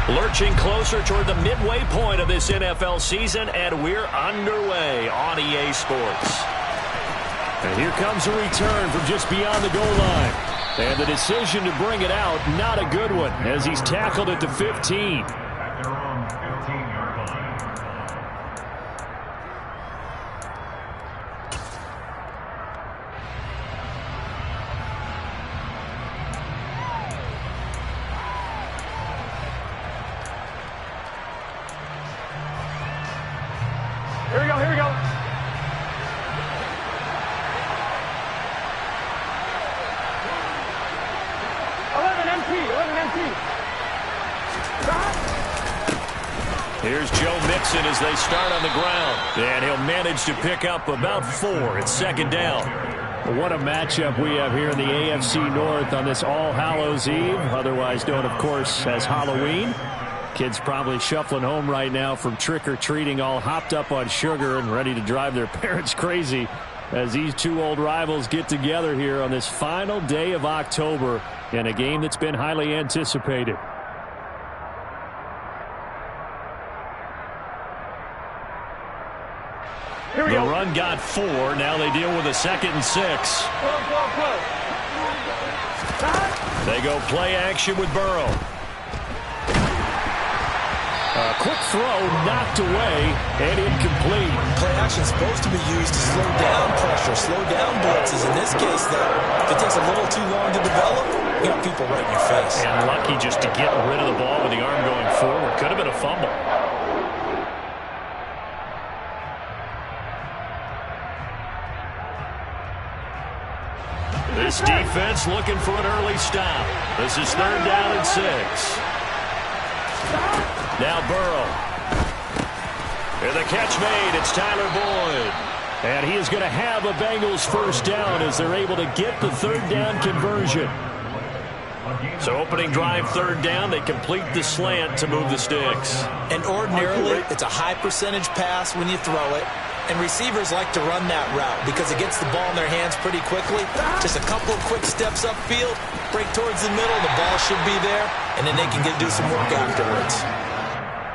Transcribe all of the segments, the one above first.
Lurching closer toward the midway point of this NFL season, and we're underway on EA Sports. And here comes a return from just beyond the goal line. And the decision to bring it out, not a good one, as he's tackled at the 15. Here we go, here we go. Here's Joe Mixon as they start on the ground. And he'll manage to pick up about 4. It's second down. What a matchup we have here in the AFC North on this All Hallows Eve, otherwise known, of course, as Halloween. Kids probably shuffling home right now from trick-or-treating, all hopped up on sugar and ready to drive their parents crazy as these two old rivals get together here on this final day of October in a game that's been highly anticipated. Here we the go. run got 4. Now they deal with a 2nd and 6. They go play action with Burrow. A quick throw knocked away and incomplete. Play action is supposed to be used to slow down pressure, slow down blitzes. In this case, though, if it takes a little too long to develop, you got people right in your face. And lucky just to get rid of the ball with the arm going forward. Could have been a fumble. This defense looking for an early stop. This is 3rd down and 6. Now Burrow. And the catch made. It's Tyler Boyd. And he is going to have a Bengals first down as they're able to get the 3rd down conversion. So opening drive 3rd down, they complete the slant to move the sticks. And ordinarily, it's a high percentage pass when you throw it. And receivers like to run that route because it gets the ball in their hands pretty quickly. Just a couple of quick steps upfield, break towards the middle, the ball should be there, and then they can do some work afterwards.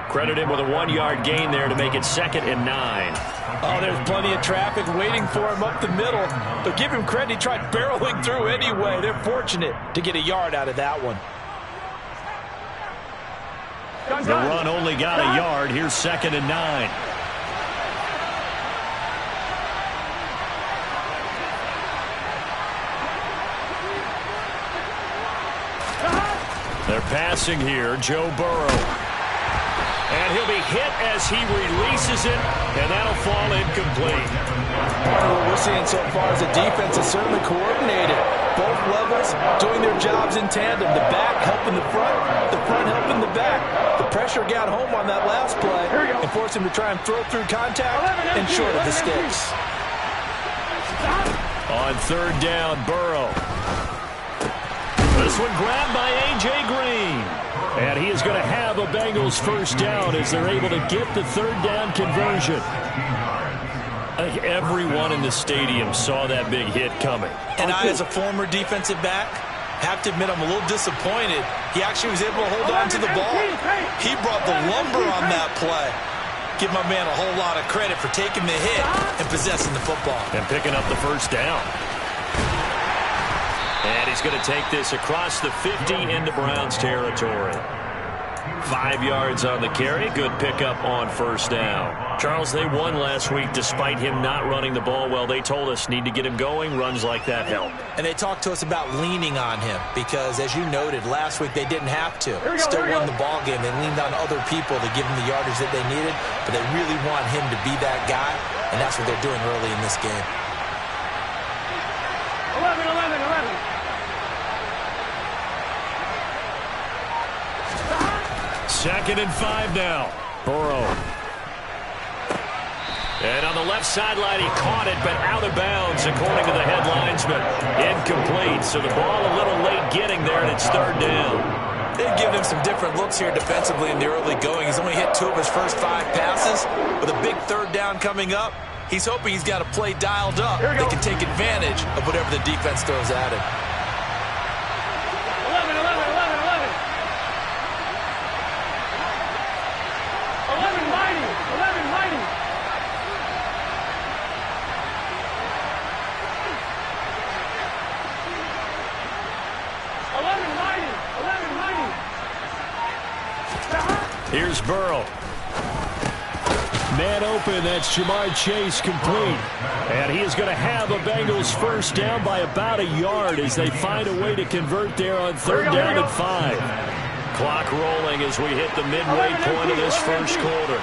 Credit him with a 1-yard gain there to make it 2nd and 9. Oh, there's plenty of traffic waiting for him up the middle. But give him credit, he tried barreling through anyway. They're fortunate to get a yard out of that one. The run only got a yard. Here's 2nd and 9. They're passing here, Joe Burrow. And he'll be hit as he releases it, and that'll fall incomplete. Part of what we're seeing so far is the defense is certainly coordinated. Both levels doing their jobs in tandem. The back helping the front helping the back. The pressure got home on that last play and forced him to try and throw through contact and short of the sticks. On 3rd down, Burrow. This one grabbed by A.J. Green. And he is going to have a Bengals first down as they're able to get the 3rd down conversion. I think everyone in the stadium saw that big hit coming. And I, as a former defensive back, have to admit I'm a little disappointed. He actually was able to hold on to the ball. He brought the lumber on that play. Give my man a whole lot of credit for taking the hit and possessing the football. And picking up the first down. And he's going to take this across the 50 into Browns territory. 5 yards on the carry. Good pickup on first down. Charles, they won last week despite him not running the ball well. They told us need to get him going. Runs like that help. And they talked to us about leaning on him because, as you noted, last week they didn't have to. Still won the ball game. They leaned on other people to give him the yardage that they needed, but they really want him to be that guy, and that's what they're doing early in this game. 11. 2nd and 5 now. Burrow. And on the left sideline, he caught it, but out of bounds, according to the head linesman. Incomplete, so the ball a little late getting there, and it's 3rd down. They've given him some different looks here defensively in the early going. He's only hit 2 of his first 5 passes. With a big 3rd down coming up, he's hoping he's got a play dialed up. They can take advantage of whatever the defense throws at him. 11. Here's Burrow. Man open, that's Jamar Chase complete. And he is going to have a Bengals first down by about a yard as they find a way to convert there on third down and 5. Clock rolling as we hit the midway point of this first quarter.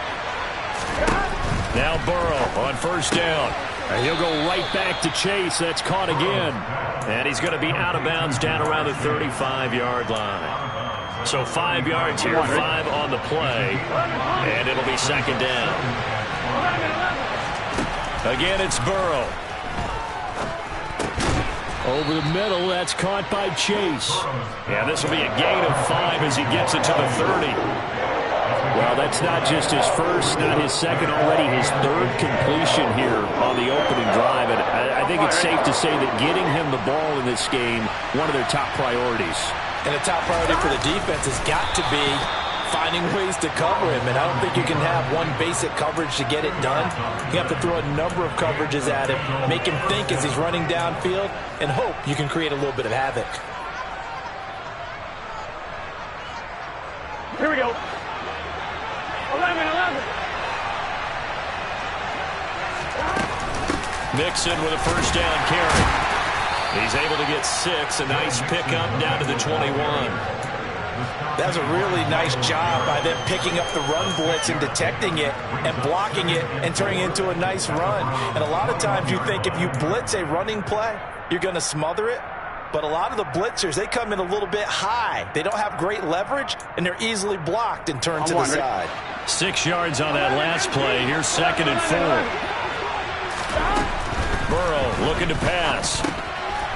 Now Burrow on first down. And he'll go right back to Chase. That's caught again. And he's going to be out of bounds down around the 35-yard line. So 5 yards here, 5 on the play, and it'll be second down. Again, it's Burrow. Over the middle, that's caught by Chase. Yeah, this will be a gain of 5 as he gets it to the 30. Well, that's not just his first, not his second, already his third completion here on the opening drive. And I think it's safe to say that getting him the ball in this game, one of their top priorities. And the top priority for the defense has got to be finding ways to cover him. And I don't think you can have one basic coverage to get it done. You have to throw a number of coverages at him, make him think as he's running downfield, and hope you can create a little bit of havoc. Here we go. 11. Mixon with a first down carry. He's able to get 6. A nice pickup down to the 21. That's a really nice job by them picking up the run blitz and detecting it and blocking it and turning it into a nice run. And a lot of times you think if you blitz a running play, you're going to smother it. But a lot of the blitzers, they come in a little bit high. They don't have great leverage, and they're easily blocked and turned to the side. 6 yards on that last play. Here's second and 4. Burrow looking to pass.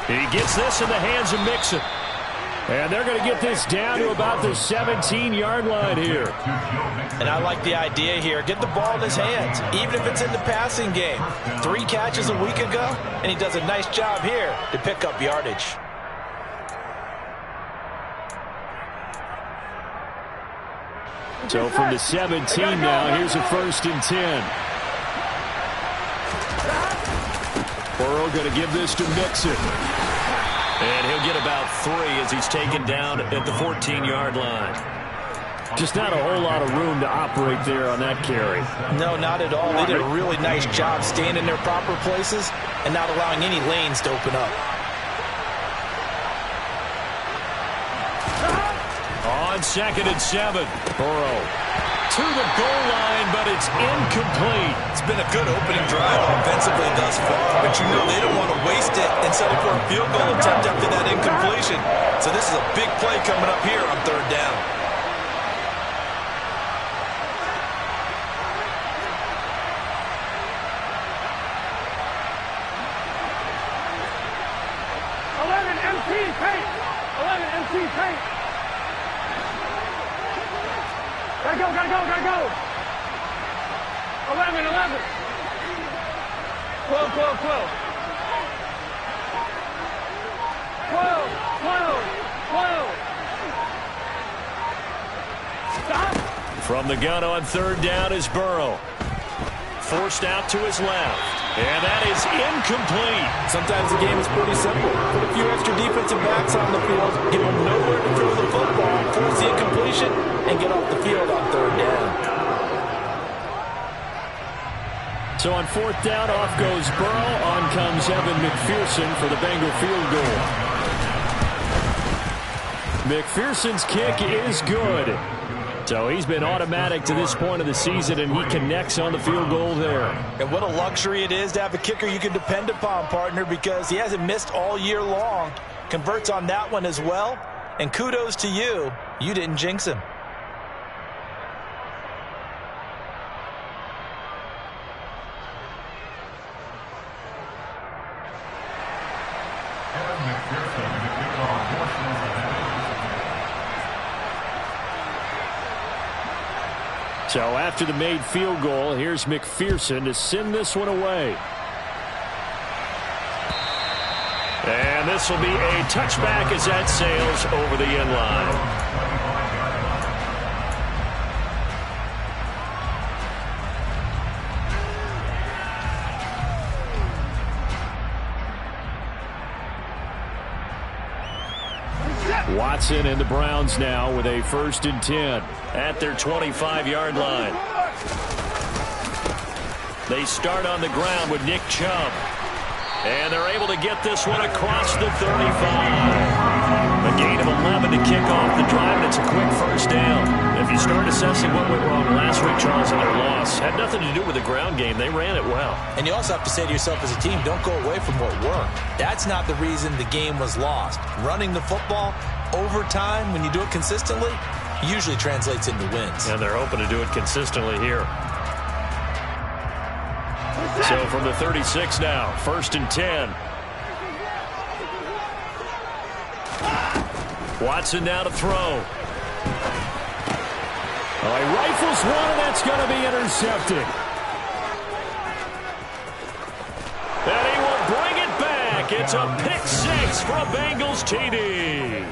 He gets this in the hands of Mixon. And they're going to get this down to about the 17-yard line here. And I like the idea here. Get the ball in his hands, even if it's in the passing game. 3 catches a week ago, and he does a nice job here to pick up yardage. So from the 17 now, here's a first and 10. Burrow going to give this to Mixon. And he'll get about 3 as he's taken down at the 14-yard line. Just not a whole lot of room to operate there on that carry. No, not at all. They did a really nice job staying in their proper places and not allowing any lanes to open up. On second and 7, Burrow to the goal line, but it's incomplete. It's been a good opening drive offensively thus far, but you know they don't want to waste it and settle for a field goal attempt after that incompletion. So this is a big play coming up here on third down. Gotta go. 11. 12. 12. Stop. From the gun on third down is Burrow. Forced out to his left. And that is incomplete. Sometimes the game is pretty simple. Put a few extra defensive backs on the field, give them nowhere to throw the football, force the incompletion, and get off the field on third down. So on fourth down, off goes Burrow. On comes Evan McPherson for the Bengal field goal. McPherson's kick is good. So he's been automatic to this point of the season, and he connects on the field goal there. And what a luxury it is to have a kicker you can depend upon, partner, because he hasn't missed all year long. Converts on that one as well. And kudos to you. You didn't jinx him. So after the made field goal, here's McPherson to send this one away. And this will be a touchback as that sails over the end line. Watson and the Browns now with a 1st and 10. At their 25-yard line. They start on the ground with Nick Chubb. And they're able to get this one across the 35. A gain of 11 to kick off the drive, and it's a quick 1st down. If you start assessing what went wrong last week, Charles, in their loss, had nothing to do with the ground game. They ran it well. And you also have to say to yourself as a team, don't go away from what worked. That's not the reason the game was lost. Running the football over time, when you do it consistently, usually translates into wins. And they're hoping to do it consistently here. So from the 36 now, 1st and 10. Watson now to throw. Oh, he rifles one, and that's going to be intercepted. And he will bring it back. It's a pick 6 for a Bengals TD.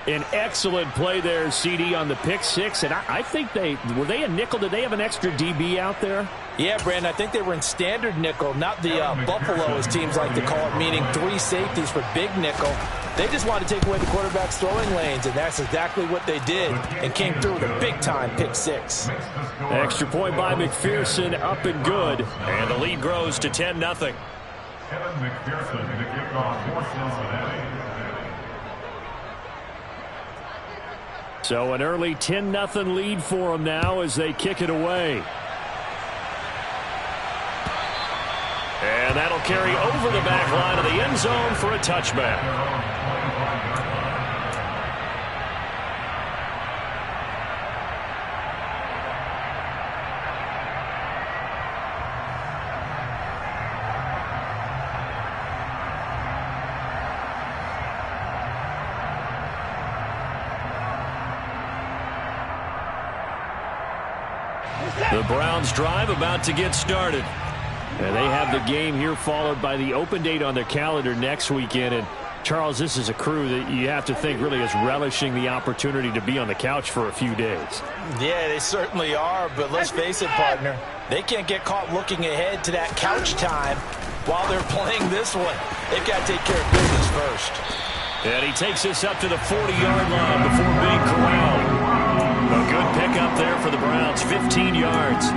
An excellent play there, CD, on the pick 6. And I think were they a nickel? Did they have an extra DB out there? Yeah, Brandon, I think they were in standard nickel, not the Buffalo, as teams like to call it, meaning 3 safeties for big nickel. They just wanted to take away the quarterback's throwing lanes, and that's exactly what they did, and came through with a big-time pick 6. Extra point by McPherson, up and good. And the lead grows to 10-0. Kevin McPherson to kick off for Cincinnati. So an early 10-0 lead for them now as they kick it away. And that'll carry over the back line of the end zone for a touchback. The Browns drive about to get started. And they have the game here followed by the open date on their calendar next weekend. And, Charles, this is a crew that you have to think really is relishing the opportunity to be on the couch for a few days. Yeah, they certainly are. But let's face it, partner, they can't get caught looking ahead to that couch time while they're playing this one. They've got to take care of business first. And he takes this up to the 40-yard line before being corralled. A good pickup there for the Browns, 15 yards.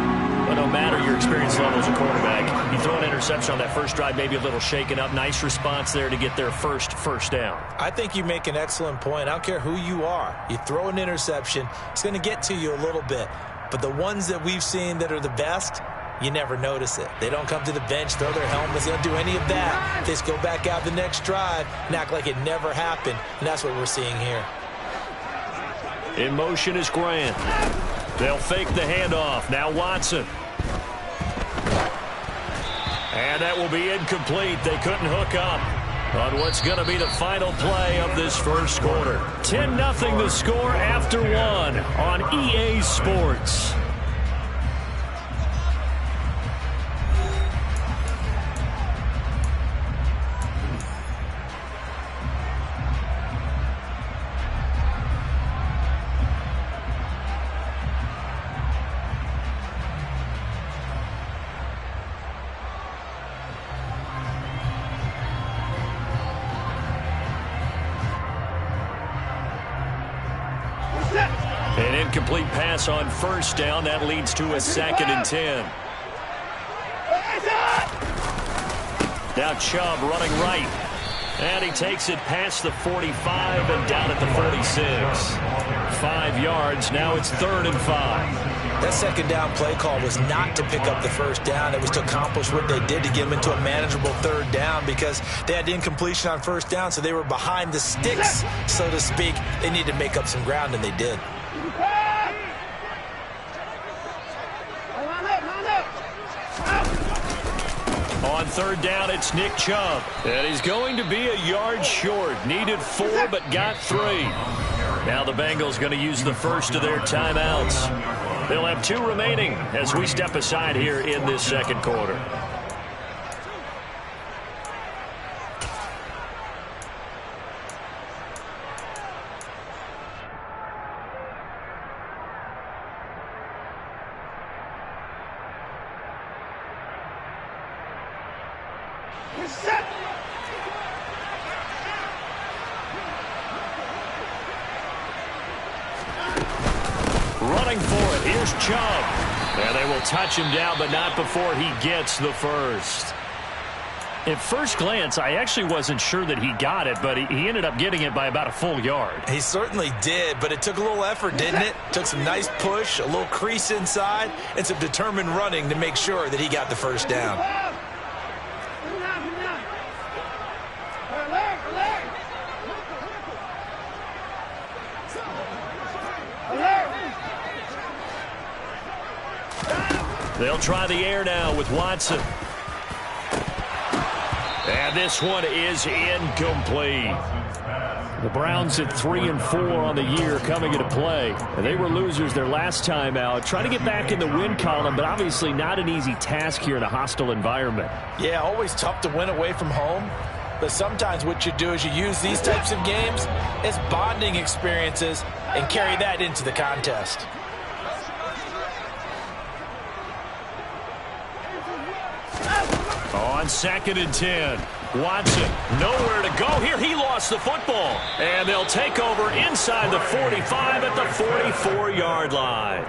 But no matter your experience level as a quarterback, you throw an interception on that first drive, maybe a little shaken up. Nice response there to get their first down. I think you make an excellent point. I don't care who you are. You throw an interception, it's going to get to you a little bit. But the ones that we've seen that are the best, you never notice it. They don't come to the bench, throw their helmets. They don't do any of that. They just go back out the next drive and act like it never happened. And that's what we're seeing here. In motion is Grant. They'll fake the handoff. Now Watson. And that will be incomplete. They couldn't hook up on what's going to be the final play of this first quarter. 10-0 the score after 1 on EA Sports. An incomplete pass on first down. That leads to a 2nd and 10. Now Chubb running right. And he takes it past the 45 and down at the 46. 5 yards. Now it's 3rd and 5. That second down play call was not to pick up the first down. It was to accomplish what they did to get them into a manageable 3rd down because they had incompletion on first down, so they were behind the sticks, so to speak. They needed to make up some ground, and they did. On 3rd down, it's Nick Chubb. And he's going to be a yard short. Needed 4, but got 3. Now the Bengals going to use the first of their timeouts. They'll have 2 remaining as we step aside here in this second quarter. Running for it. Here's Chubb. And they will touch him down, but not before he gets the first. At first glance, I actually wasn't sure that he got it, but he ended up getting it by about a full yard. He certainly did, but it took a little effort, didn't it? Took some nice push, a little crease inside, and some determined running to make sure that he got the first down. They'll try the air now with Watson. And this one is incomplete. The Browns at 3-4 on the year coming into play. And they were losers their last time out. Trying to get back in the win column, but obviously not an easy task here in a hostile environment. Yeah, always tough to win away from home. But sometimes what you do is you use these types of games as bonding experiences and carry that into the contest. On 2nd and 10, Watson nowhere to go here. He lost the football. And they'll take over inside the 45 at the 44-yard line.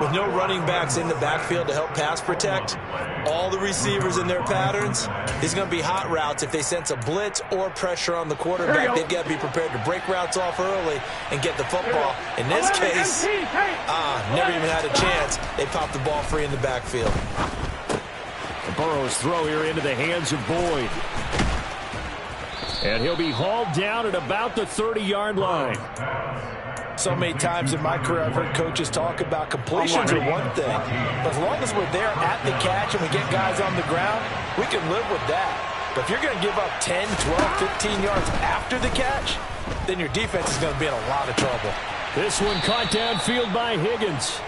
With no running backs in the backfield to help pass protect, all the receivers in their patterns, these are going to be hot routes if they sense a blitz or pressure on the quarterback. They've got to be prepared to break routes off early and get the football. In this case, never even had a chance. They popped the ball free in the backfield. Burrow's throw here into the hands of Boyd. And he'll be hauled down at about the 30-yard line. So many times in my career I've heard coaches talk about completions are one thing. But as long as we're there at the catch and we get guys on the ground, we can live with that. But if you're going to give up 10, 12, 15 yards after the catch, then your defense is going to be in a lot of trouble. This one caught downfield by Higgins.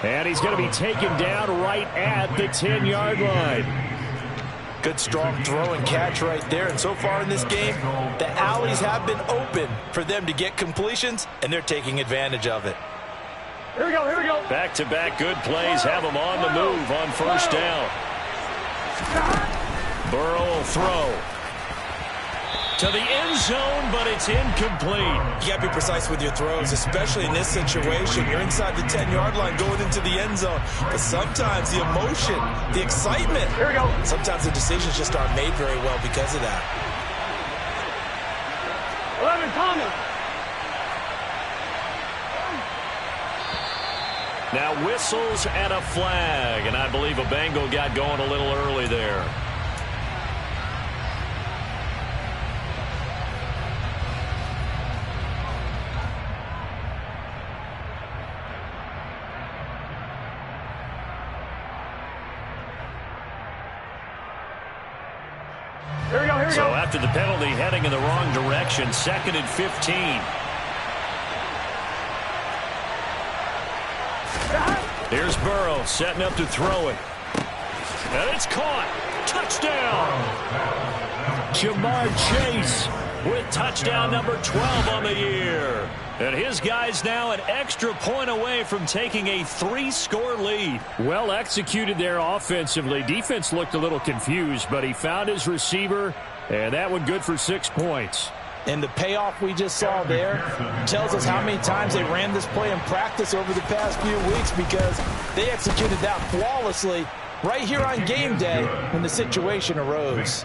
And he's going to be taken down right at the 10-yard line. Good strong throw and catch right there. And so far in this game, the alleys have been open for them to get completions, and they're taking advantage of it. Here we go, here we go. Back-to-back good plays have them on the move on first down. Burrow will throw to the end zone, but it's incomplete. You got to be precise with your throws, especially in this situation. You're inside the 10-yard line going into the end zone. But sometimes the emotion, the excitement, here we go. Sometimes the decisions just aren't made very well because of that. 11, Thomas. Now whistles and a flag, and I believe a Bengal got going a little early there. So after the penalty, heading in the wrong direction, 2nd and 15. Here's Burrow setting up to throw it. And it's caught. Touchdown. Jamar Chase with touchdown number 12 on the year. And his guys now an extra point away from taking a 3-score lead. Well executed there offensively. Defense looked a little confused, but he found his receiver, and that one good for 6 points. And the payoff we just saw there tells us how many times they ran this play in practice over the past few weeks, because they executed that flawlessly right here on game day when the situation arose.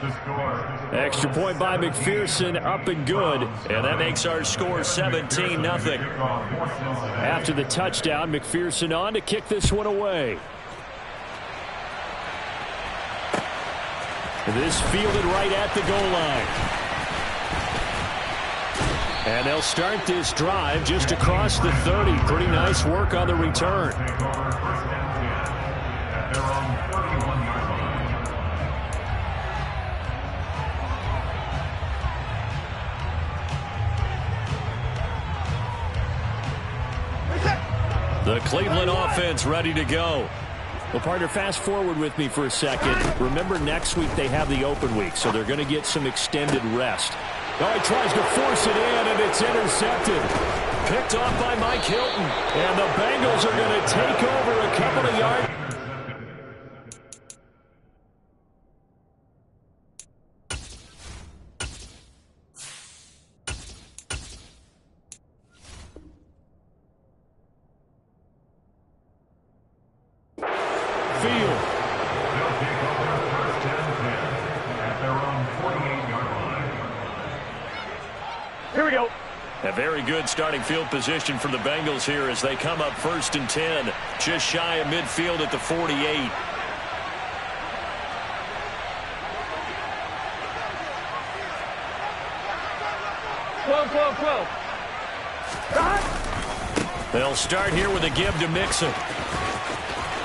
Extra point by McPherson, up and good. And that makes our score 17-0. After the touchdown, McPherson on to kick this one away. This fielded right at the goal line. And they'll start this drive just across the 30. Pretty nice work on the return. The Cleveland offense ready to go. Well, partner, fast forward with me for a second. Remember, next week they have the open week, so they're going to get some extended rest. Oh, he tries to force it in, and it's intercepted. Picked off by Mike Hilton. And the Bengals are going to take over a couple of yards. midfield. They'll take over first and 10 at their own 48-yard line. Here we go. A very good starting field position for the Bengals here as they come up first and 10, just shy of midfield at the 48. Close. They'll start here with a give to Mixon.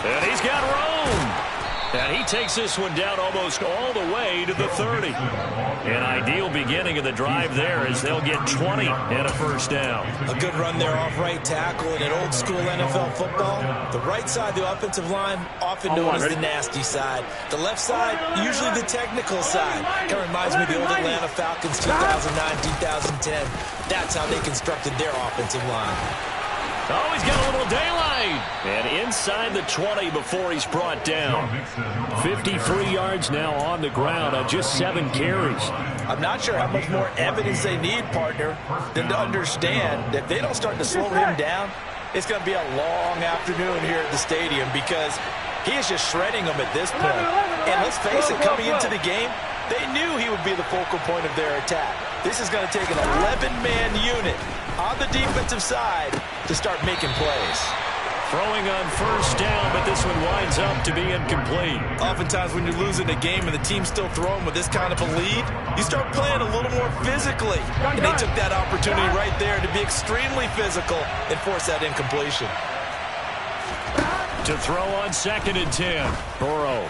And he's got Llroe. And he takes this one down almost all the way to the 30. An ideal beginning of the drive there as they'll get 20 and a first down. A good run there off right tackle in an old-school NFL football. The right side of the offensive line, often known as the nasty side. The left side, usually the technical side. Kind of reminds me of the old Atlanta Falcons 2009, 2010. That's how they constructed their offensive line. Oh, he's got a little daylight. And inside the 20 before he's brought down. 53 yards now on the ground on just 7 carries. I'm not sure how much more evidence they need, partner, than to understand that if they don't start to slow him down, it's going to be a long afternoon here at the stadium because he is just shredding them at this point. And let's face it, coming into the game, they knew he would be the focal point of their attack. This is going to take an 11-man unit on the defensive side to start making plays. Throwing on first down, but this one winds up to be incomplete. Oftentimes when you're losing a game and the team's still throwing with this kind of a lead, you start playing a little more physically. And they took that opportunity right there to be extremely physical and force that incompletion. To throw on second and 10. Burrow.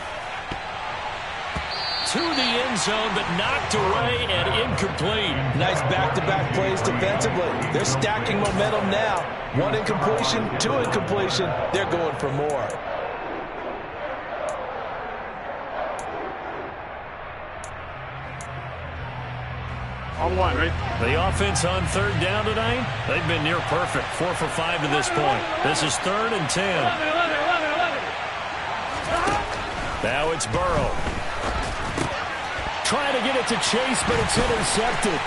To the end zone, but knocked away and incomplete. Nice back-to-back plays defensively. They're stacking momentum now. 1 incompletion, 2 incompletion. They're going for more. On one, right? The offense on third down tonight, they've been near perfect. 4 for 5 to this point. This is third and 10. 11. Now it's Burrow. Trying to get it to Chase, but it's intercepted.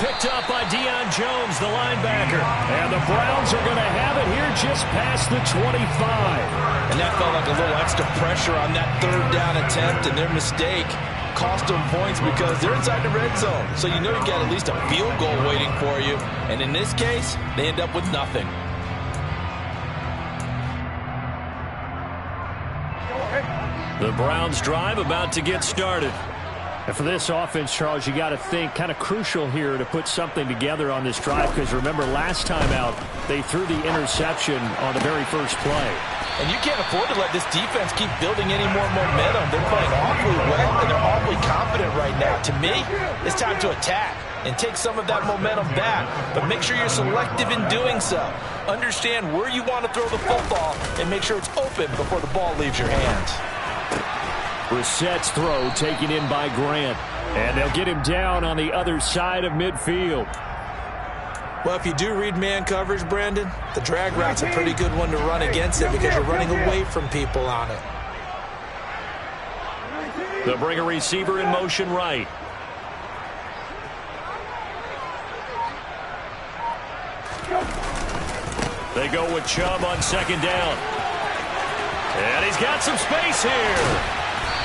Picked up by Deion Jones, the linebacker. And the Browns are going to have it here just past the 25. And that felt like a little extra pressure on that third down attempt, and their mistake cost them points because they're inside the red zone. So you know you've got at least a field goal waiting for you. And in this case, they end up with nothing. The Browns drive about to get started. And for this offense, Charles, you got to think kind of crucial here to put something together on this drive because remember last time out they threw the interception on the very first play. And you can't afford to let this defense keep building any more momentum. They're playing awfully well and they're awfully confident right now. To me, it's time to attack and take some of that momentum back. But make sure you're selective in doing so. Understand where you want to throw the football and make sure it's open before the ball leaves your hands. Brissett's throw taken in by Grant. And they'll get him down on the other side of midfield. Well, if you do read man coverage, Brandon, the drag route's a pretty good one to run against it because you're running away from people on it. They'll bring a receiver in motion right. They go with Chubb on second down. And he's got some space here.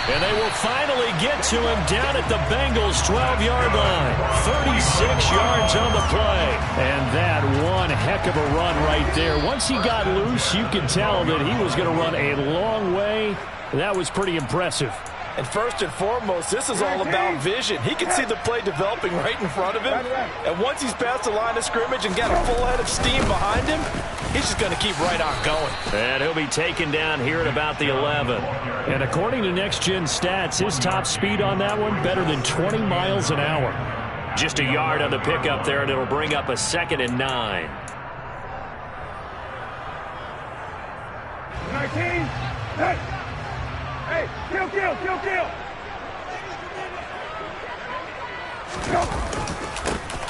And they will finally get to him down at the Bengals' 12-yard line. 36 yards on the play. And that one heck of a run right there. Once he got loose, you could tell that he was going to run a long way. That was pretty impressive. And first and foremost, this is all about vision. He can see the play developing right in front of him. And once he's past the line of scrimmage and got a full head of steam behind him, he's just going to keep right on going. And he'll be taken down here at about the 11. And according to Next Gen Stats, his top speed on that one, better than 20 miles an hour. Just a yard on the pickup there, and it'll bring up a 2nd and 9. 19. Hey, kill.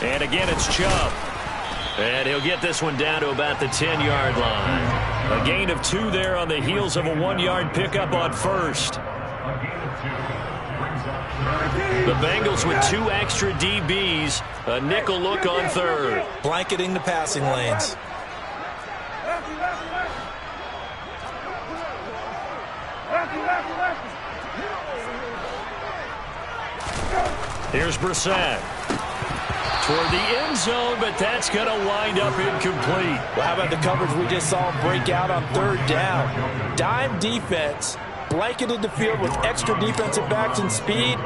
And again, it's Chubb. And he'll get this one down to about the 10-yard line. A gain of 2 there on the heels of a 1-yard pickup on first. The Bengals with 2 extra DBs. A nickel look on third. Blanketing the passing lanes. Here's Brissett. Toward the end zone, but that's going to wind up incomplete. Well, how about the coverage we just saw break out on third down? Dime defense, blanketed the field with extra defensive backs and speed,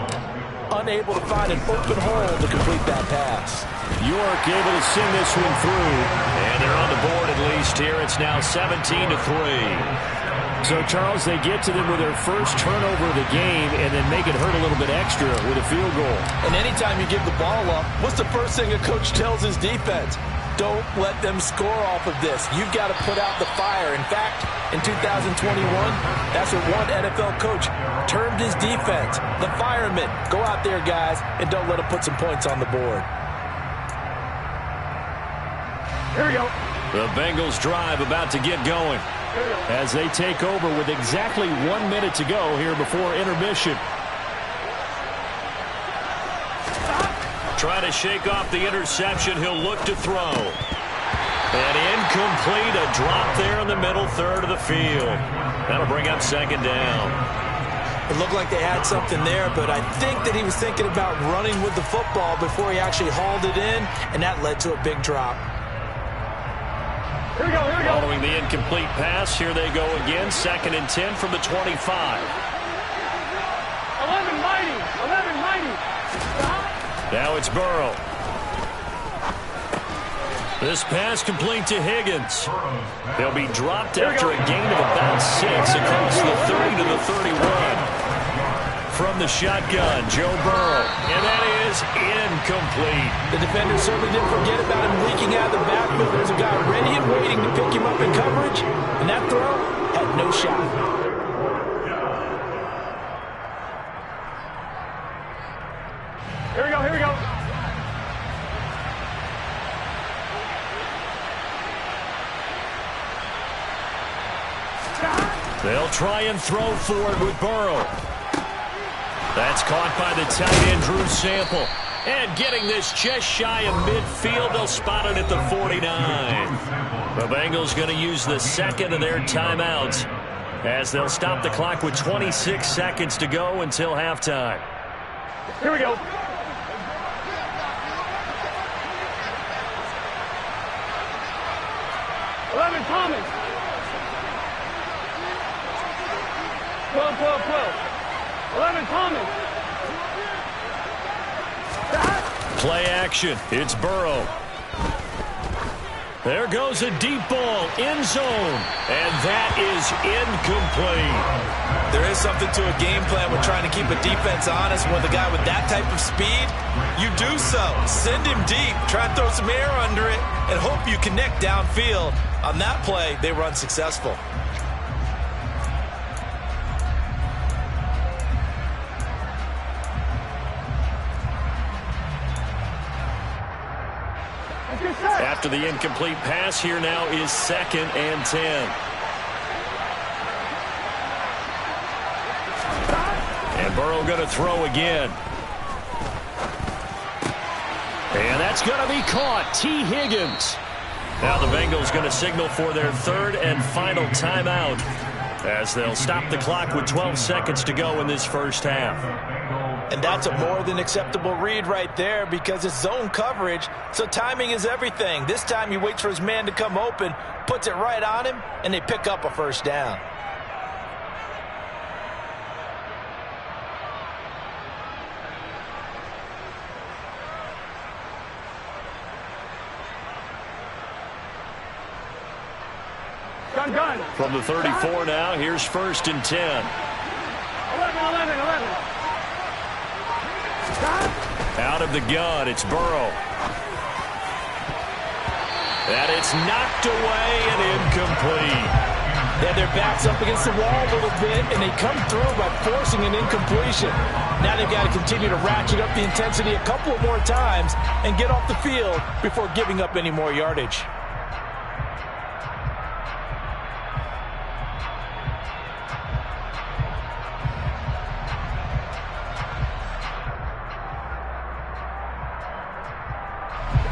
unable to find an open hole to complete that pass. York able to send this one through, and they're on the board at least here. It's now 17-3. So, Charles, they get to them with their first turnover of the game and then make it hurt a little bit extra with a field goal. And anytime you give the ball up, what's the first thing a coach tells his defense? Don't let them score off of this. You've got to put out the fire. In fact, in 2021, that's what one NFL coach termed his defense, the firemen. Go out there, guys, and don't let them put some points on the board. Here we go. The Bengals drive about to get going as they take over with exactly 1 minute to go here before intermission. Trying to shake off the interception. He'll look to throw. And incomplete. A drop there in the middle third of the field. That'll bring up second down. It looked like they had something there, but I think that he was thinking about running with the football before he actually hauled it in, and that led to a big drop. Here we go, here we go. Following the incomplete pass, here they go again. 2nd and 10 from the 25. 11 mighty, 11 mighty. Now it's Burrow. This pass complete to Higgins. He'll be dropped after a gain of about 6 across the 30 to the 31. From the shotgun, Joe Burrow. And that is incomplete. The defender certainly didn't forget about him leaking out of the backfield. There's a guy ready and waiting to pick him up in coverage. And that throw had no shot. Here we go, here we go. They'll try and throw forward with Burrow. That's caught by the tight end, Drew Sample. And getting this just shy of midfield, they'll spot it at the 49. The Bengals going to use the second of their timeouts as they'll stop the clock with 26 seconds to go until halftime. Here we go. Thomas. 12, 12, 12. 11 Thomas. Play action. It's Burrow. There goes a deep ball, end zone, and that is incomplete. There is something to a game plan with trying to keep a defense honest. With a guy with that type of speed, you do so. Send him deep, try and throw some air under it, and hope you connect downfield. On that play, they were unsuccessful. After the incomplete pass, here now is 2nd and 10. And Burrow going to throw again. And that's going to be caught. T. Higgins. Now the Bengals going to signal for their 3rd and final timeout as they'll stop the clock with 12 seconds to go in this first half. And that's a more than acceptable read right there because it's zone coverage, so timing is everything. This time he waits for his man to come open, puts it right on him, and they pick up a first down. Gun. From the 34 now, here's 1st and 10. 11. Out of the gun, it's Burrow. And it's knocked away and incomplete. They have their backs up against the wall a little bit, and they come through by forcing an incompletion. Now they've got to continue to ratchet up the intensity a couple of more times and get off the field before giving up any more yardage.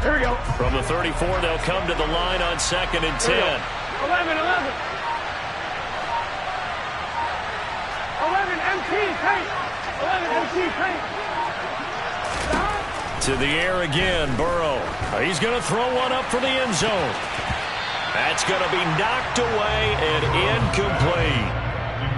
Here we go. From the 34, they'll come to the line on 2nd and 10. 11. 11 MT tank. 11 MT tank. To the air again, Burrow. He's going to throw one up for the end zone. That's going to be knocked away and incomplete.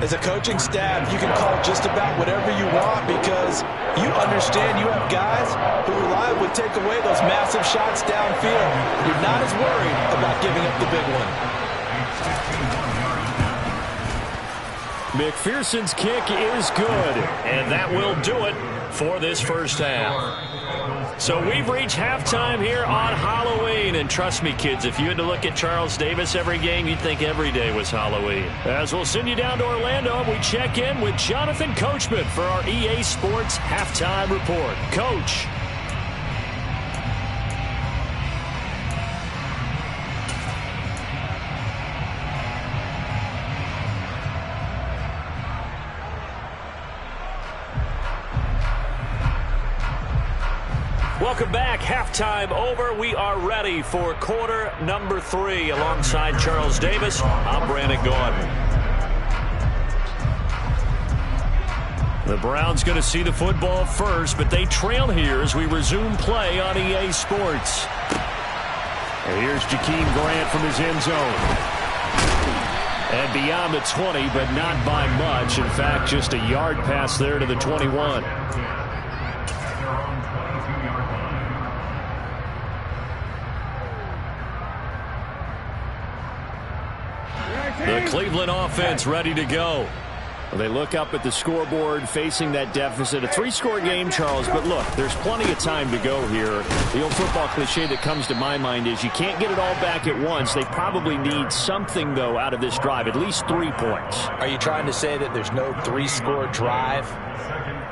As a coaching staff, you can call just about whatever you want because you understand you have guys who reliably take away those massive shots downfield. You're not as worried about giving up the big one. McPherson's kick is good, and that will do it for this first half. So we've reached halftime here on Halloween. And trust me, kids, if you had to look at Charles Davis every game, you'd think every day was Halloween. As we'll send you down to Orlando, we check in with Jonathan Coachman for our EA Sports Halftime Report. Coach. Welcome back. Halftime over. We are ready for quarter number 3. Alongside Charles Davis, I'm Brandon Gaudin. The Browns going to see the football first, but they trail here as we resume play on EA Sports. And here's Jakeem Grant from his end zone. And beyond the 20, but not by much. In fact, just a yard pass there to the 21. The Cleveland offense ready to go. Well, they look up at the scoreboard facing that deficit. A 3-score game, Charles, but look, there's plenty of time to go here. The old football cliche that comes to my mind is you can't get it all back at once. They probably need something, though, out of this drive, at least 3 points. Are you trying to say that there's no 3-score drive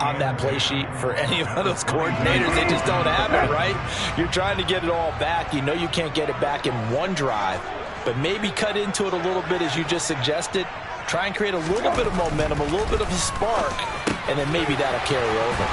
on that play sheet for any of those coordinators? They just don't have it, right? You're trying to get it all back. You know you can't get it back in one drive, but maybe cut into it a little bit as you just suggested. Try and create a little bit of momentum, a little bit of a spark, and then maybe that'll carry over.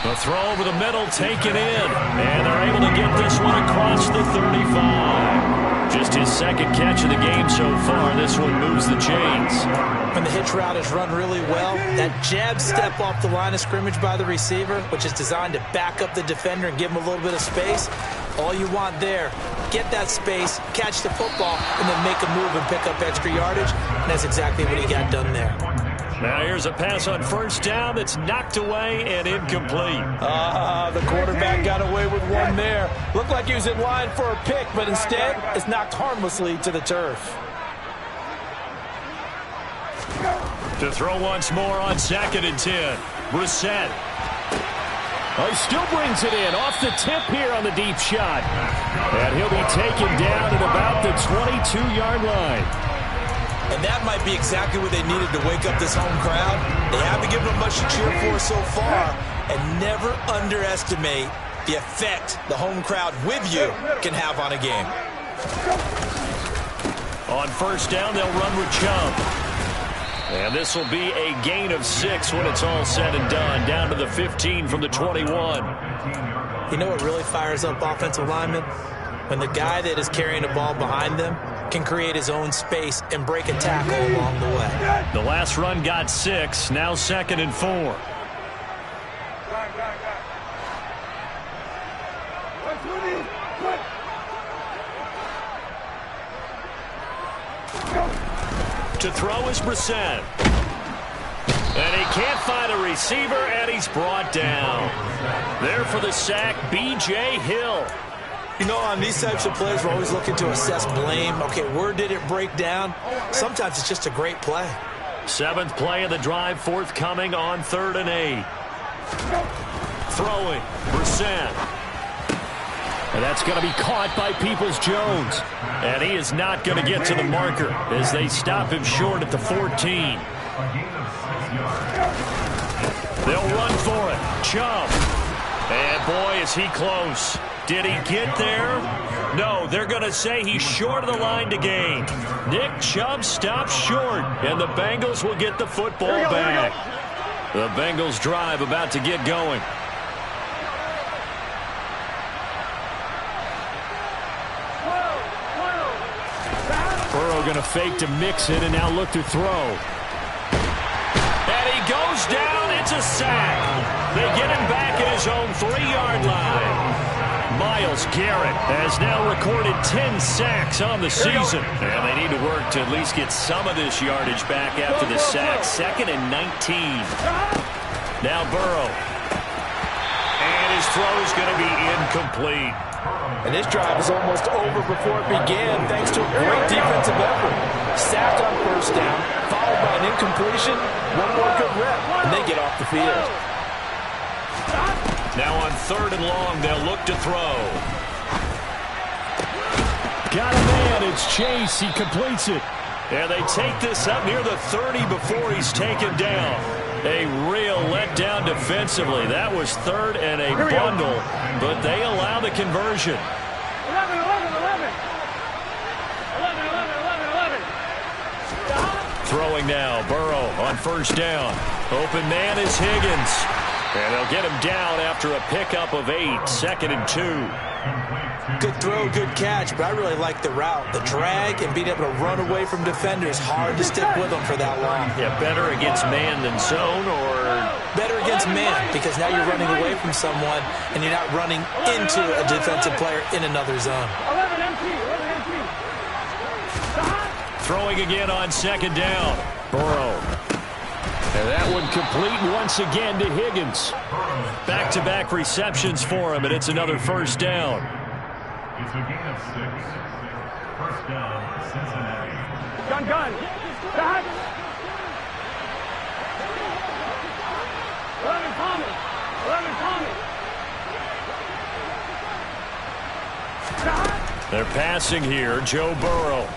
The throw over the middle taken in, and they're able to get this one across the 35. Just his second catch of the game so far. This one moves the chains. When the hitch route is run really well, that jab step off the line of scrimmage by the receiver, which is designed to back up the defender and give him a little bit of space, all you want there, get that space, catch the football, and then make a move and pick up extra yardage. And that's exactly what he got done there. Now here's a pass on first down that's knocked away and incomplete. The quarterback got away with one there. Looked like he was in line for a pick, but instead it's knocked harmlessly to the turf. To throw once more on 2nd and 10. Brissett. Oh, he still brings it in off the tip here on the deep shot. And he'll be taken down at about the 22-yard line. And that might be exactly what they needed to wake up this home crowd. They haven't given them much to cheer for so far. And never underestimate the effect the home crowd with you can have on a game. On first down, they'll run with Chubb. And this will be a gain of 6 when it's all said and done. Down to the 15 from the 21. You know what really fires up offensive linemen? When the guy that is carrying the ball behind them can create his own space and break a tackle along the way. The last run got 6. Now 2nd and 4. To throw is Brissett. And he can't find a receiver, and he's brought down. There for the sack, B.J. Hill. You know, on these types of plays, we're always looking to assess blame. Okay, where did it break down? Sometimes it's just a great play. 7th play of the drive, forthcoming on 3rd and 8. Throwing, Brissett. And that's going to be caught by Peoples-Jones. And he is not going to get to the marker as they stop him short at the 14. They'll run for it. Chubb. And boy, is he close. Did he get there? No, they're going to say he's short of the line to gain. Nick Chubb stops short, and the Bengals will get the football back. The Bengals drive about to get going. Burrow going to fake to Mixon and now look to throw. And he goes down. It's a sack. They get him back at his own 3-yard line. Myles Garrett has now recorded 10 sacks on the season. And they need to work to at least get some of this yardage back after the sack. 2nd and 19. Now Burrow. And his throw is going to be incomplete. And this drive is almost over before it began thanks to a great defensive effort. Sacked on 1st down, followed by an incompletion. One more good rep, and they get off the field. Now on 3rd and long, they'll look to throw. Got a man. It's Chase. He completes it. And they take this up near the 30 before he's taken down. A real letdown defensively. That was 3rd and a bundle, but they allow the conversion. 11, 11, 11. 11, 11, 11, 11. Throwing now, Burrow on 1st down. Open man is Higgins. And they'll get him down after a pickup of 8, 2nd and 2. Good throw, good catch, but I really like the route. The drag and being able to run away from defenders. Hard to stick with them for that long. Yeah, better against man than zone, or better against man, because now you're running away from someone and you're not running into a defensive player in another zone. 11 MT, 11 MT. Throwing again on 2nd down. Burrow. And that one complete once again to Higgins. Back-to-back receptions for him, and it's another 1st down. It's a gain of 6. 1st down, Cincinnati. Gun, gun. Back. 11 Thomas. 11 Thomas. They're passing here, Joe Burrow.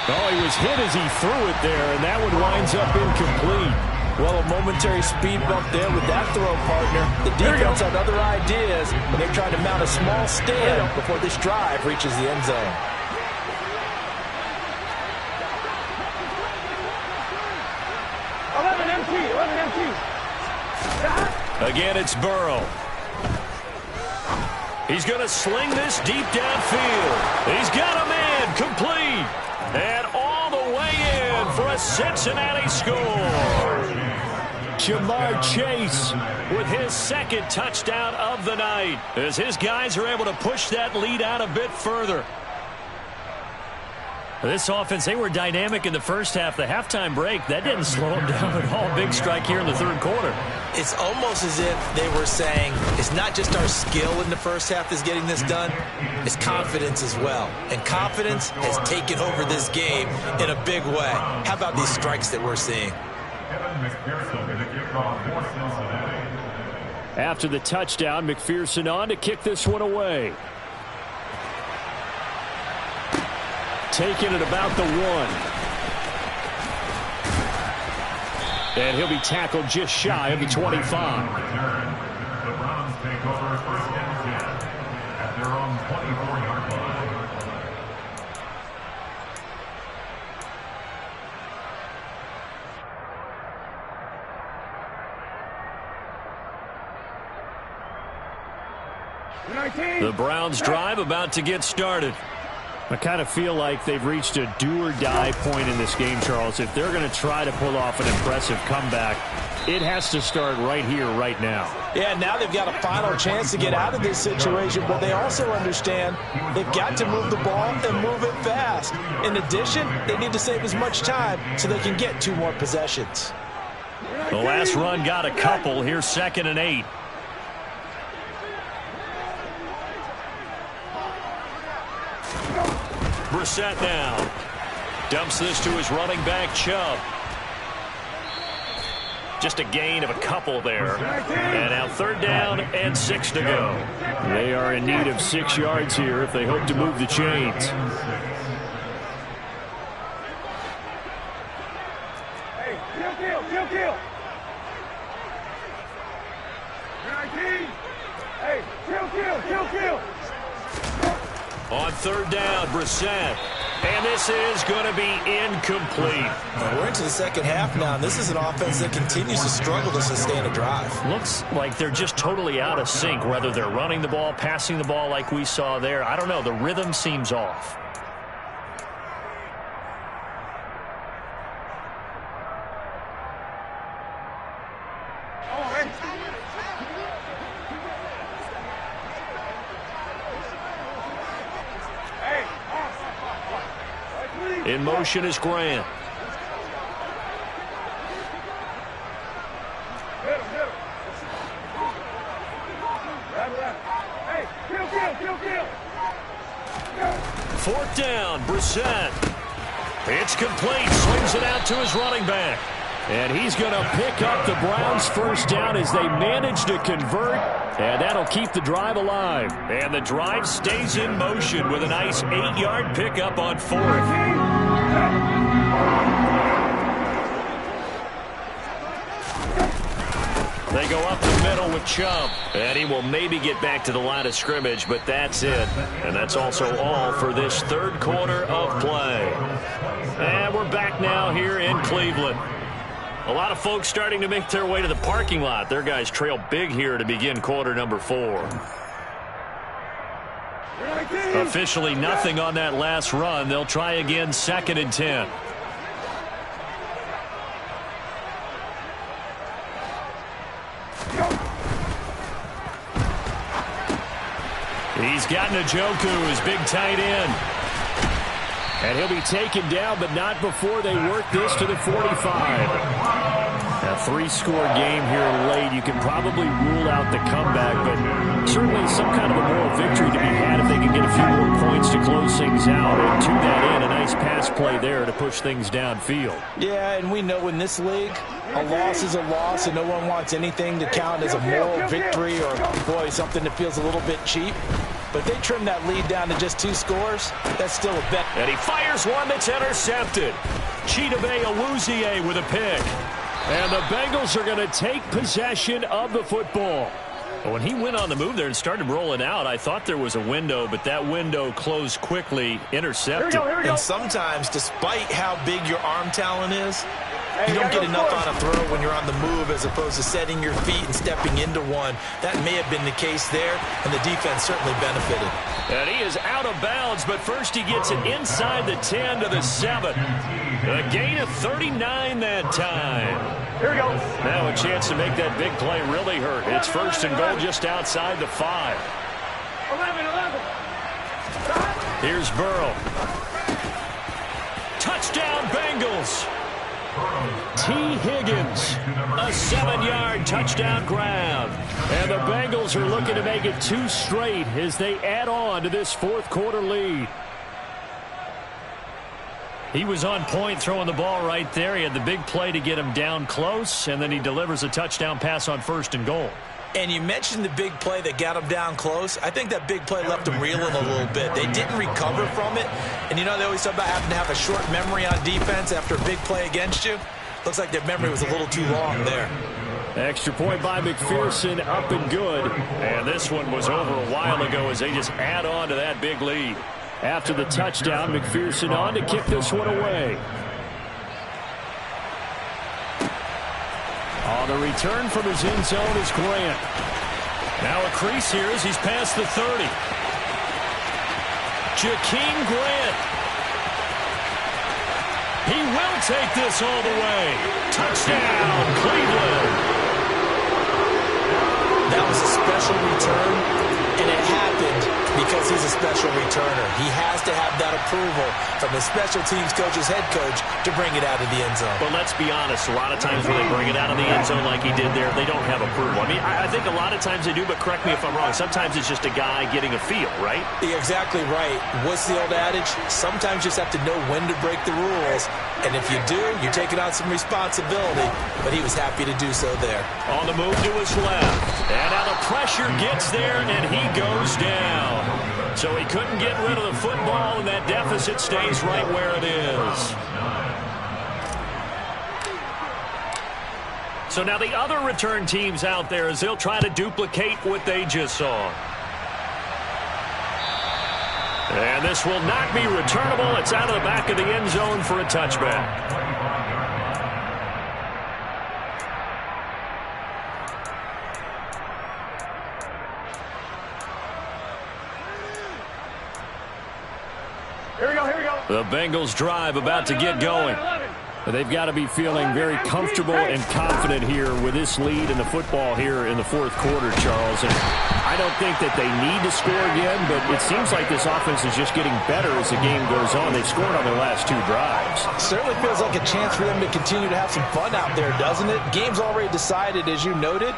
Oh, he was hit as he threw it there, and that one winds up incomplete. Well, a momentary speed bump there with that throw, partner. The defense had other ideas, and they're trying to mount a small stand before this drive reaches the end zone. Again, it's Burrow. He's going to sling this deep downfield. He's got a man complete. And all the way in for a Cincinnati score. Jamar Chase with his 2nd touchdown of the night as his guys are able to push that lead out a bit further. This offense, they were dynamic in the first half. The halftime break, that didn't slow them down at all. Big strike here in the 3rd quarter. It's almost as if they were saying, it's not just our skill in the first half that's getting this done, it's confidence as well. And confidence has taken over this game in a big way. How about these strikes that we're seeing? After the touchdown, McPherson on to kick this one away. Taking it about the 1. And he'll be tackled just shy of the 25. The Browns take over 1st and 10 at their own 24-yard line. The Browns drive about to get started. I kind of feel like they've reached a do-or-die point in this game, Charles. If they're going to try to pull off an impressive comeback, it has to start right here, right now. Yeah, now they've got a final chance to get out of this situation, but they also understand they've got to move the ball and move it fast. In addition, they need to save as much time so they can get 2 more possessions. The last run got a couple. Here's 2nd and 8. Brissett now. Dumps this to his running back, Chubb. Just a gain of a couple there. And now 3rd down and 6 to go. They are in need of 6 yards here if they hope to move the chains. Hey, kill. Hey, kill. On 3rd down, Brissett. And this is going to be incomplete. We're into the 2nd half now, and this is an offense that continues to struggle to sustain a drive. Looks like they're just totally out of sync, whether they're running the ball, passing the ball like we saw there. I don't know. The rhythm seems off. In motion is Grant. Hey, kill. Fourth down, Brissett. It's complete. Swings it out to his running back. And he's going to pick up the Browns' first down as they manage to convert. And that'll keep the drive alive. And the drive stays in motion with a nice 8-yard pickup on fourth. They go up the middle with Chubb. And he will maybe get back to the line of scrimmage, but that's it. And that's also all for this third quarter of play. And we're back now here in Cleveland. A lot of folks starting to make their way to the parking lot. Their guys trail big here to begin quarter number 4. Officially nothing on that last run. They'll try again 2nd and 10. He's got Njoku, his big tight end. And he'll be taken down, but not before they work this to the 45. A 3-score game here late. You can probably rule out the comeback, but certainly some kind of a moral victory to be had if they can get a few more points to close things out. And to that end, a nice pass play there to push things downfield. Yeah, and we know in this league, a loss is a loss, and no one wants anything to count as a moral victory or, boy, something that feels a little bit cheap. But they trim that lead down to just 2 scores. That's still a bet. And he fires one that's intercepted. Chidobe Awuzie with a pick. And the Bengals are going to take possession of the football. When he went on the move there and started rolling out, I thought there was a window, but that window closed quickly, intercepted. Here we go. And sometimes, despite how big your arm talent is, you don't get enough on a throw when you're on the move as opposed to setting your feet and stepping into one. That may have been the case there, and the defense certainly benefited. And he is out of bounds, but first he gets it inside the 10 to the 7. A gain of 39 that time. Here we go. Now a chance to make that big play really hurt. It's 1st and goal just outside the 5. 11. Here's Burrow. Touchdown Bengals. T. Higgins, a 7-yard touchdown grab. And the Bengals are looking to make it 2 straight as they add on to this 4th quarter lead. He was on point throwing the ball right there. He had the big play to get him down close, and then he delivers a touchdown pass on 1st and goal. And you mentioned the big play that got him down close. I think that big play left him reeling a little bit. They didn't recover from it. And, you know, they always talk about having to have a short memory on defense after a big play against you. Looks like their memory was a little too long there. Extra point by McPherson, up and good. And this one was over a while ago as they just add on to that big lead. After the touchdown, McPherson on to kick this one away. On the return from his end zone is Grant. Now a crease here as he's past the 30. Jakeem Grant. He will take this all the way. Touchdown, Cleveland. That was a special return, and it happened because he's a special returner. He has to have that approval from the special teams coach's head coach to bring it out of the end zone. But let's be honest, a lot of times when they bring it out of the end zone like he did there, they don't have approval. I mean, I think a lot of times they do, but correct me if I'm wrong. Sometimes it's just a guy getting a feel, right? You're exactly right. What's the old adage? Sometimes you just have to know when to break the rules. And if you do, you're taking on some responsibility. But he was happy to do so there. On the move to his left. And now the pressure gets there, and he goes down. So he couldn't get rid of the football, and that deficit stays right where it is. So now the other return teams out there as they'll try to duplicate what they just saw. And this will not be returnable. It's out of the back of the end zone for a touchback. Here we go. The Bengals drive about to get going. They've got to be feeling very comfortable and confident here with this lead in the football here in the 4th quarter, Charles. And I don't think that they need to score again, but it seems like this offense is just getting better as the game goes on. They've scored on their last 2 drives. Certainly feels like a chance for them to continue to have some fun out there, doesn't it? Game's already decided, as you noted.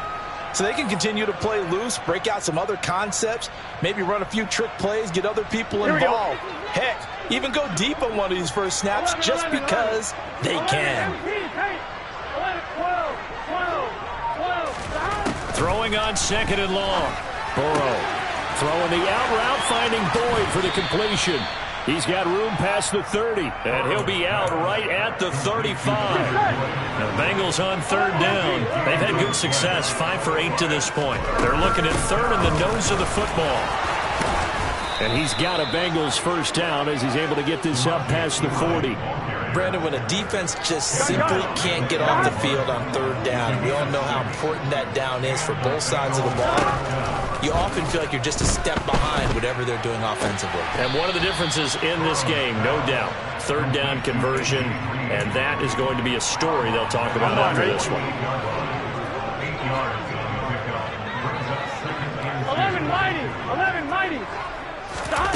So they can continue to play loose, break out some other concepts, maybe run a few trick plays, get other people involved. Heck, even go deep on one of these first snaps just because they can. Throwing on 2nd and long. Burrow throwing the out route, finding Boyd for the completion. He's got room past the 30, and he'll be out right at the 35. Now, the Bengals on 3rd down. They've had good success, 5 for 8 to this point. They're looking at 3rd in the nose of the football. And he's got a Bengals first down as he's able to get this up past the 40. Brandon, when a defense just simply can't get off the field on 3rd down, we all know how important that down is for both sides of the ball. You often feel like you're just a step behind whatever they're doing offensively. And one of the differences in this game, no doubt, 3rd down conversion, and that is going to be a story they'll talk about after this one. 11 mighty. Stop.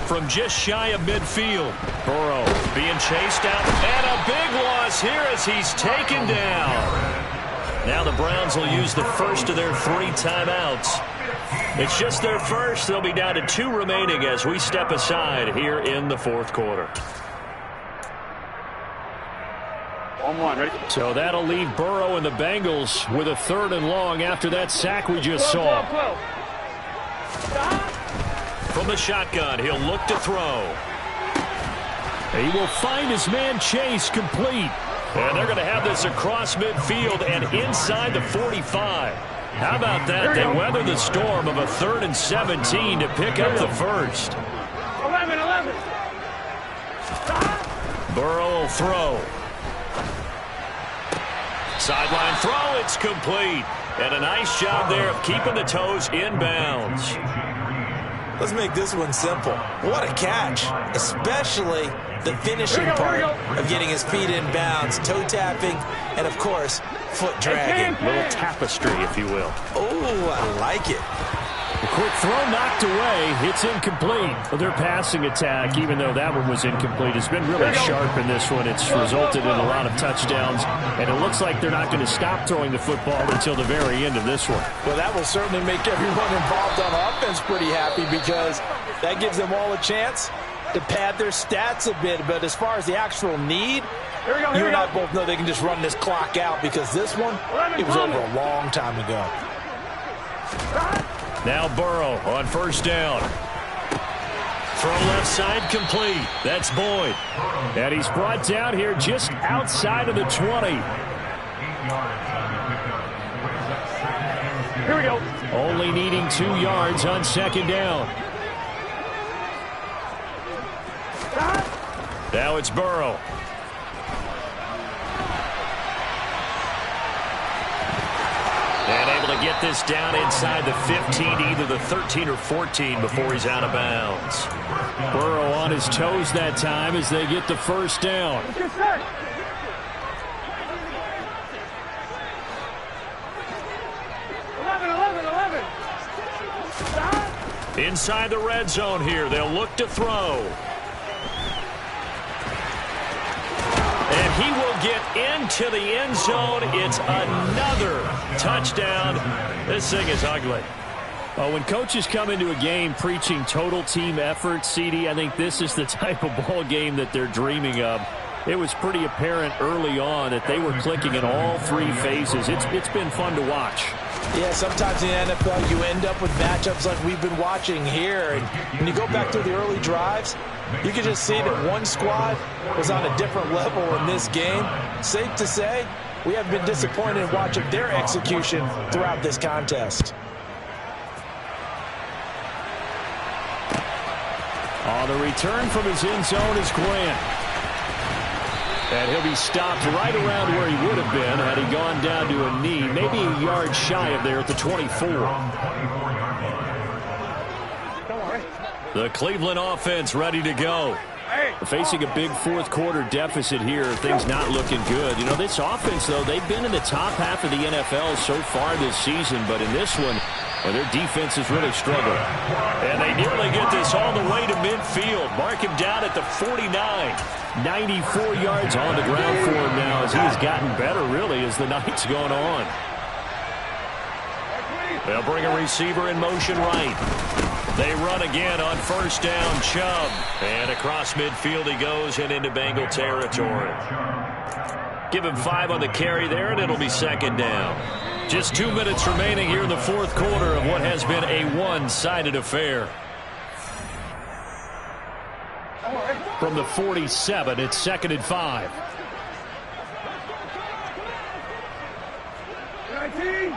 From just shy of midfield, Burrow being chased out, and a big loss here as he's taken down. Now the Browns will use the first of their 3 timeouts. It's just their first. They'll be down to 2 remaining as we step aside here in the 4th quarter. 1-1, ready? So that'll leave Burrow and the Bengals with a 3rd and long after that sack we just saw. 12. Stop. From the shotgun, he'll look to throw. He will find his man Chase complete. And they're going to have this across midfield and inside the 45. How about that? They weather the storm of a 3rd and 17 to pick up the first. 11. Stop. Burrow will throw. Sideline throw, it's complete. And a nice job there of keeping the toes in bounds. Let's make this one simple. What a catch, especially the finishing part of getting his feet in bounds, toe tapping, and of course, foot dragging. A little tapestry, if you will. Oh, I like it. A quick throw knocked away. It's incomplete. Well, their passing attack, even though that one was incomplete, has been really sharp in this one. It's resulted in a lot of touchdowns, and it looks like they're not going to stop throwing the football until the very end of this one. Well, that will certainly make everyone involved on offense pretty happy because that gives them all a chance to pad their stats a bit. But as far as the actual need, you and I both know they can just run this clock out because this one, it was over a long time ago. Now Burrow on 1st down. Throw left side complete. That's Boyd. And he's brought down here just outside of the 20. Here we go. Only needing 2 yards on 2nd down. Now it's Burrow. And able to get this down inside the 15, either the 13 or 14 before he's out of bounds. Burrow on his toes that time as they get the 1st down. Get set. Stop. Inside the red zone here, they'll look to throw. And he will get into the end zone. It's another touchdown. This thing is ugly. When coaches come into a game preaching total team effort, CD, I think this is the type of ball game that they're dreaming of. It was pretty apparent early on that they were clicking in all 3 phases. It's been fun to watch. Yeah, sometimes in the NFL you end up with matchups like we've been watching here. And when you go back to the early drives, you can just see that one squad was on a different level in this game. Safe to say, we have been disappointed in watching their execution throughout this contest. On the return from his end zone is Grant. And he'll be stopped right around where he would have been had he gone down to a knee, maybe a yard shy of there at the 24. The Cleveland offense ready to go. Facing a big 4th quarter deficit here, things not looking good. You know, this offense, though, they've been in the top half of the NFL so far this season, but in this one, Well, their defense is really struggling. And they nearly get this all the way to midfield. Mark him down at the 49. 94 yards on the ground for him now as he has gotten better, really, as the night's gone on. They'll bring a receiver in motion right. They run again on first down, Chubb. And across midfield he goes and into Bengal territory. Give him 5 on the carry there, and it'll be second down. Just 2 minutes remaining here in the fourth quarter of what has been a one-sided affair. From the 47, it's 2nd and 5. 19.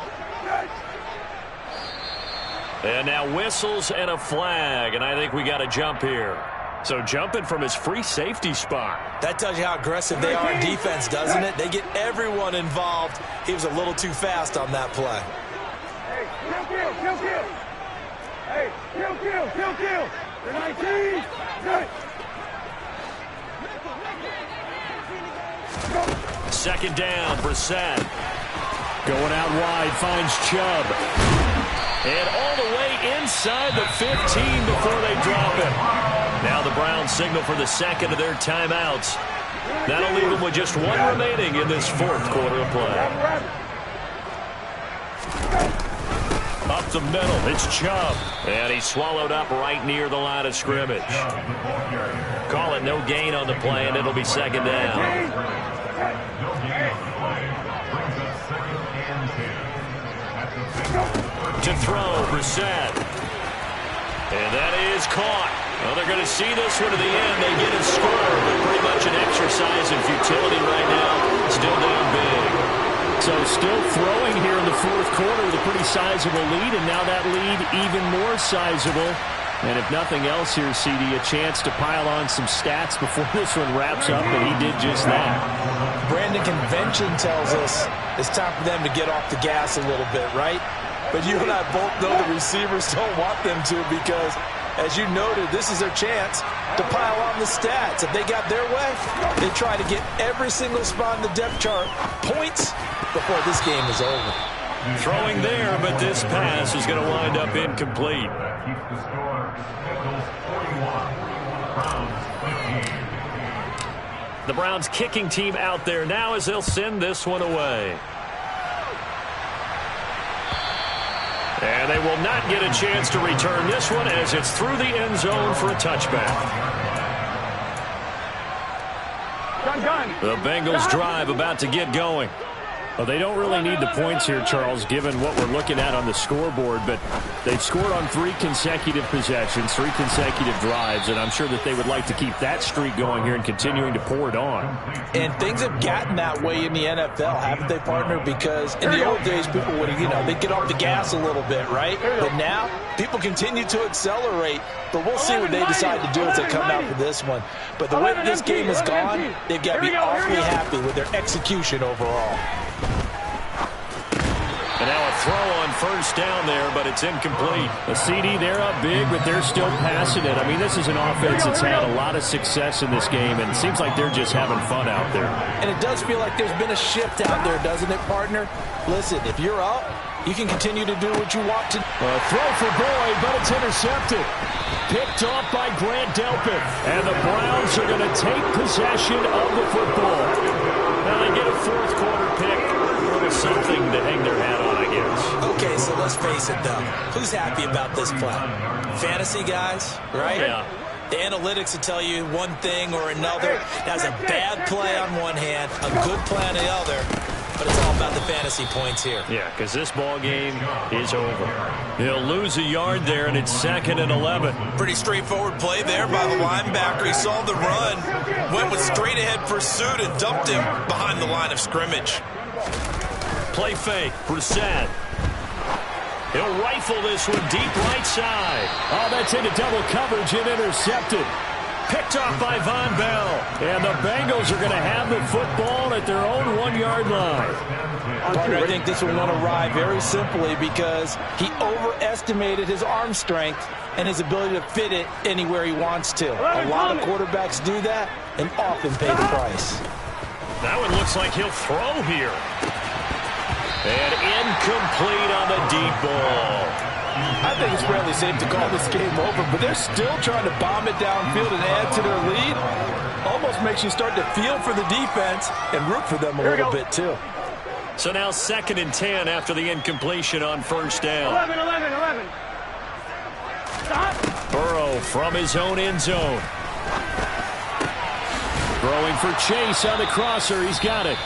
And now whistles and a flag, and I think we got a jump here. So jumping from his free safety spot. That tells you how aggressive they are in defense, doesn't it? They get everyone involved. He was a little too fast on that play. Hey, kill. Hey, kill. You're 19. Good. Second down, Brissett. Going out wide, finds Chubb. And all the way inside the 15 before they drop it. Now the Browns signal for the second of their timeouts. That'll leave them with just 1 remaining in this fourth quarter of play. Up the middle, it's Chubb. And he's swallowed up right near the line of scrimmage. Call it no gain on the play, and it'll be second down. To throw, Brissett. And that is caught. Well, they're going to see this one to the end. They get a score, but pretty much an exercise in futility right now. Still down big. So still throwing here in the fourth quarter with a pretty sizable lead, and now that lead even more sizable. And if nothing else here, CD, a chance to pile on some stats before this one wraps up, and he did just that. Brandon, convention tells us it's time for them to get off the gas a little bit, right? But you and I both know the receivers don't want them to because, as you noted, this is their chance to pile on the stats. If they got their way, they try to get every single spot in the depth chart points before this game is over. Throwing there, but this pass is going to wind up incomplete. Keeps the score. Bengals 41, Browns 15. The Browns kicking team out there now as they'll send this one away. And they will not get a chance to return this one as it's through the end zone for a touchback. Gun. The Bengals drive about to get going. Well, they don't really need the points here, Charles, given what we're looking at on the scoreboard, but they've scored on 3 consecutive possessions, 3 consecutive drives, and I'm sure that they would like to keep that streak going here and continuing to pour it on. And things have gotten that way in the NFL, haven't they, partner? Because in the old days, people would, they'd get off the gas a little bit, right? But now, people continue to accelerate, but we'll see what they decide to do as they come out for this one. But the way that this game has gone, they've got to be awfully happy with their execution overall. And now a throw on first down there, but it's incomplete. The CD, they're up big, but they're still passing it. I mean, this is an offense that's had a lot of success in this game, and it seems like they're just having fun out there. And it does feel like there's been a shift out there, doesn't it, partner? Listen, if you're up, you can continue to do what you want to. Throw for Boyd, but it's intercepted. Picked off by Grant Delpit. And the Browns are going to take possession of the football. Now they get a fourth quarter pick. Something to hang their hat on, I guess. Okay, so let's face it, though. Who's happy about this play? Fantasy guys, right? Yeah. The analytics will tell you one thing or another. That's a bad play on one hand, a good play on the other, but it's all about the fantasy points here. Yeah, because this ball game is over. He'll lose a yard there, and it's 2nd and 11. Pretty straightforward play there by the linebacker. He saw the run, went with straight-ahead pursuit, and dumped him behind the line of scrimmage. Play fake, Brissett. He'll rifle this one deep right side. Oh, that's into double coverage and intercepted. Picked off by Von Bell. And the Bengals are going to have the football at their own 1-yard line. Partner, I think this one won't arrive very simply because he overestimated his arm strength and his ability to fit it anywhere he wants to. A lot of quarterbacks do that and often pay the price. That one looks like he'll throw here. And incomplete on the deep ball. I think it's fairly safe to call this game over, but they're still trying to bomb it downfield and add to their lead. Almost makes you start to feel for the defense and root for them a little bit, too. So now 2nd and 10 after the incompletion on first down. 11. Stop. Burrow from his own end zone. Throwing for Chase on the crosser. He's got it.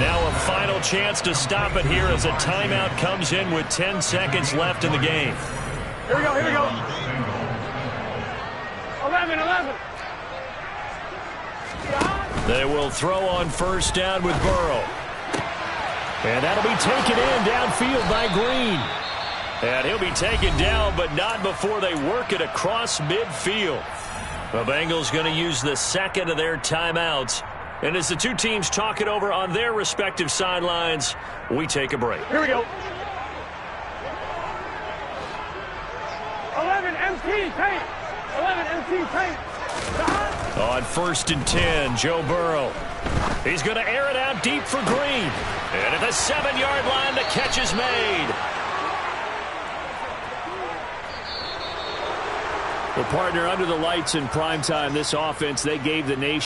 Now a final chance to stop it here as a timeout comes in with 10 seconds left in the game. Here we go. 11. Stop. They will throw on first down with Burrow. And that'll be taken in downfield by Green. And he'll be taken down, but not before they work it across midfield. The Bengals going to use the second of their timeouts. And as the two teams talk it over on their respective sidelines, we take a break. Here we go. 11 empty paint. 11 empty paint. Stop. On 1st and 10, Joe Burrow. He's going to air it out deep for Green. And at the 7-yard line, the catch is made. Well, partner, under the lights in primetime, this offense, they gave the nation